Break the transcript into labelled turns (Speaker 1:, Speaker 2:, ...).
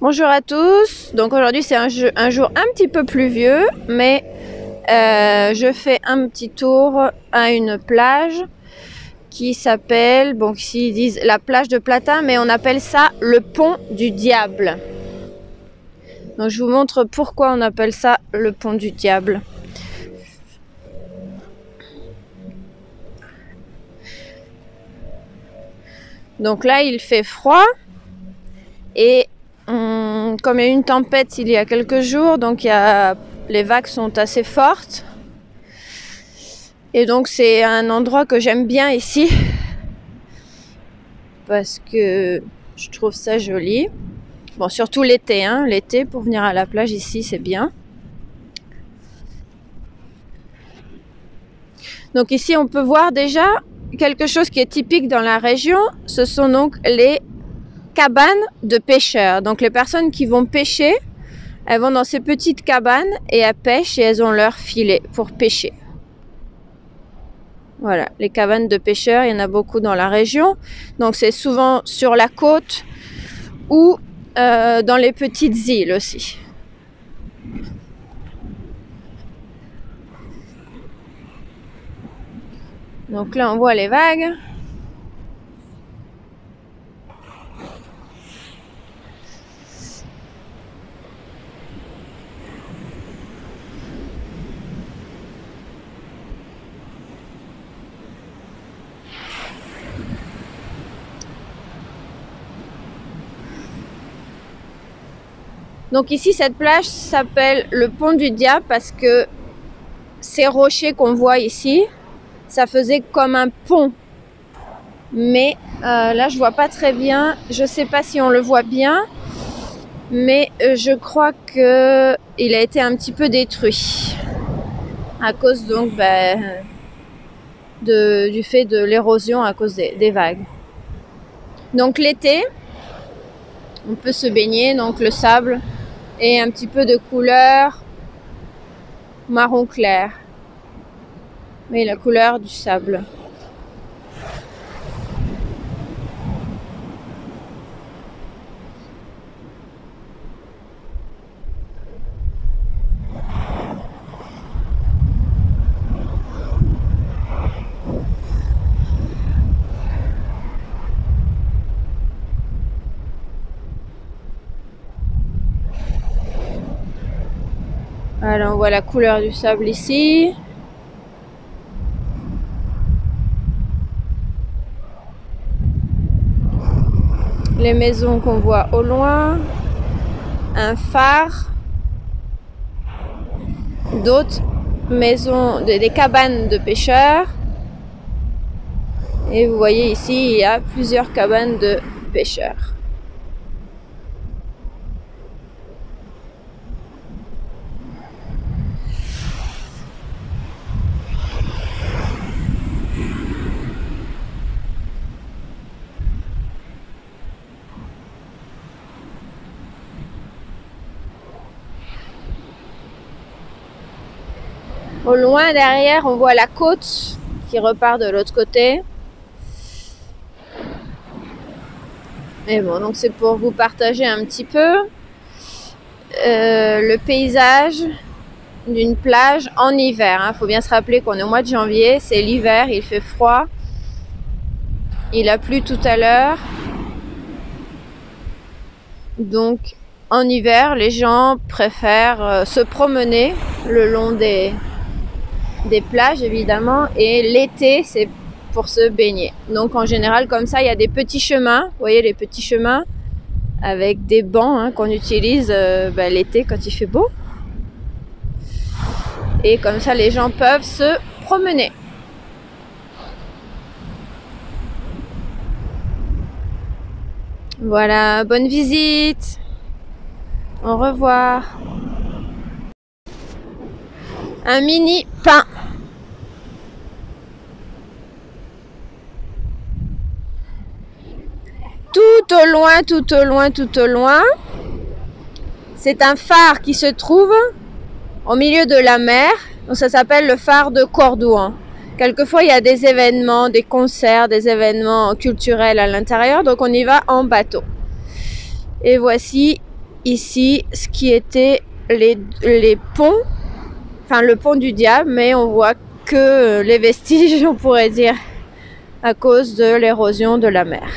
Speaker 1: Bonjour à tous. Donc aujourd'hui c'est un jour un petit peu pluvieux, mais je fais un petit tour à une plage qui s'appelle, bon ici ils disent la plage de Plata, mais on appelle ça le pont du diable. Donc je vous montre pourquoi on appelle ça le pont du diable. Donc là il fait froid et comme il y a eu une tempête il y a quelques jours, donc les vagues sont assez fortes. Et donc c'est un endroit que j'aime bien ici parce que je trouve ça joli. Bon, surtout l'été, hein. L'été pour venir à la plage ici c'est bien. Donc ici on peut voir déjà quelque chose qui est typique dans la région. Ce sont donc les cabanes de pêcheurs. Donc les personnes qui vont pêcher, elles vont dans ces petites cabanes et elles pêchent et elles ont leur filet pour pêcher. Voilà, les cabanes de pêcheurs, il y en a beaucoup dans la région. Donc c'est souvent sur la côte ou dans les petites îles aussi. Donc là on voit les vagues. Donc ici, cette plage s'appelle le pont du diable parce que ces rochers qu'on voit ici, ça faisait comme un pont. Mais là, je vois pas très bien. Je sais pas si on le voit bien, mais je crois que il a été un petit peu détruit à cause donc du fait de l'érosion à cause des vagues. Donc l'été, on peut se baigner, donc le sable et un petit peu de couleur marron clair, mais la couleur du sable. Alors on voit la couleur du sable ici. Les maisons qu'on voit au loin. Un phare. D'autres maisons, des cabanes de pêcheurs. Et vous voyez ici, il y a plusieurs cabanes de pêcheurs. Au loin, derrière, on voit la côte qui repart de l'autre côté. Et bon, donc c'est pour vous partager un petit peu le paysage d'une plage en hiver. Hein. Faut bien se rappeler qu'on est au mois de janvier, c'est l'hiver, il fait froid. Il a plu tout à l'heure. Donc en hiver, les gens préfèrent se promener le long des plages évidemment, et l'été c'est pour se baigner. Donc en général comme ça il y a des petits chemins, vous voyez les petits chemins avec des bancs hein, qu'on utilise l'été quand il fait beau, et comme ça les gens peuvent se promener. Voilà, bonne visite, au revoir. Un mini pain. Tout au loin, c'est un phare qui se trouve au milieu de la mer. Donc ça s'appelle le phare de Cordouan. Quelquefois, il y a des événements, des concerts, des événements culturels à l'intérieur. Donc on y va en bateau. Et voici ici ce qui était les ponts, enfin le pont du diable, mais on voit que les vestiges, on pourrait dire, à cause de l'érosion de la mer.